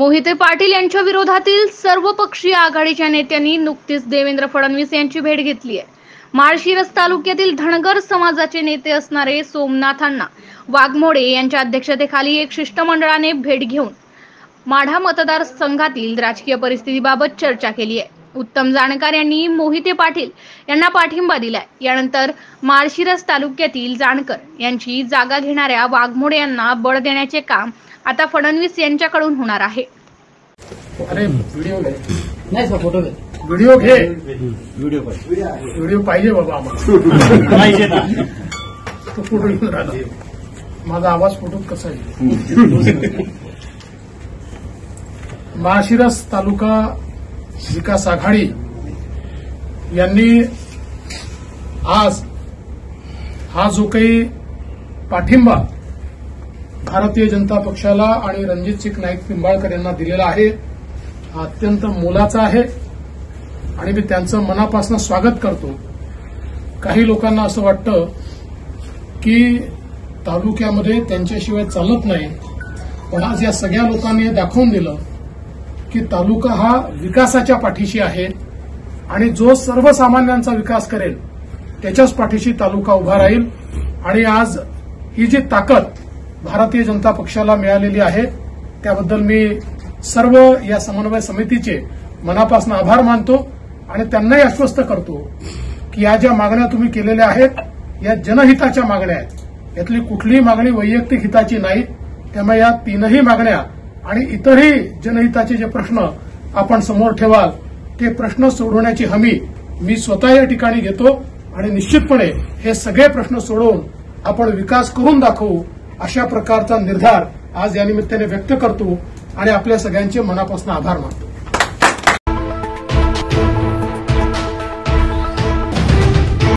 मोहिते पाटील यांच्या विरोधातील सर्वपक्षीय आघाडीच्या नेत्यांनी नुकतीच देवेंद्र फडणवीस यांची भेट घेतली आहे। माळशिरस तालुक्यातील धनगर समाजाचे नेते असणारे सोमनाथांना वाघमोडे यांच्या अध्यक्षतेखाली एक शिष्टमंडळाने भेट घेऊन माढा मतदारसंघातील राजकीय परिस्थितीबाबत चर्चा केली आहे। उत्तम जानकर यांनी मोहिते पाटील यांना पाठिंबा दिलाय। यानंतर माळशिरस तालुक्यातील जानकर यांची जागा घेणाऱ्या वाघमोडे यांना बळ देण्याचे काम आता फडणवीस यांच्याकडून होणार आहे। अरे व्हिडिओ घे, नाही सर, फोटो घे, व्हिडिओ घे, व्हिडिओ पाहिजे बाबा आम्हाला पाहिजे ना। तो फोटो घेऊन राहिला, माझा आवाज फोटोत कसा आहे। माळशिरस तालुका विकास आघाडी यांनी आज हा जो काही पाठिंबा भारतीय जनता पक्षाला आणि रणजितसिंग नाईक निंबाळकर यांना दिलेला आहे, हा अत्यंत मोलाचा आहे आणि मी त्यांचं मनापासून स्वागत करतो। काही लोकांना असं वाटतं की तालुक्यामध्ये त्यांच्याशिवाय चालत नाही, पण आज या सगळ्या लोकांनी दाखवून दिलं की तालुका हा विकासाच्या पाठीशी आहे आणि जो सर्वसामान्यांचा विकास करेल त्याच्याच पाठीशी तालुका उभा राहील। आणि आज ही जी ताकद भारतीय जनता पक्षाला मिळालेली आहे त्याबद्दल मी सर्व या समन्वय समितीचे मनापासून आभार मानतो आणि त्यांनाही आश्वस्त करतो की या ज्या मागण्या तुम्ही केलेल्या आहेत या जनहिताच्या मागण्या आहेत, यातली कुठलीही मागणी वैयक्तिक हिताची नाही। त्यामुळे या तीनही मागण्या आणि इतरही जनहिताचे जे प्रश्न आपण समोर ठेवाल ते प्रश्न सोडवण्याची हमी मी स्वतः या ठिकाणी घेतो आणि निश्चितपणे हे सगळे प्रश्न सोडवून आपण विकास करून दाखवू अशा प्रकारचा निर्धार आज या निमित्ताने व्यक्त करतो आणि आपल्या सगळ्यांचे मनापासून आभार मानतो।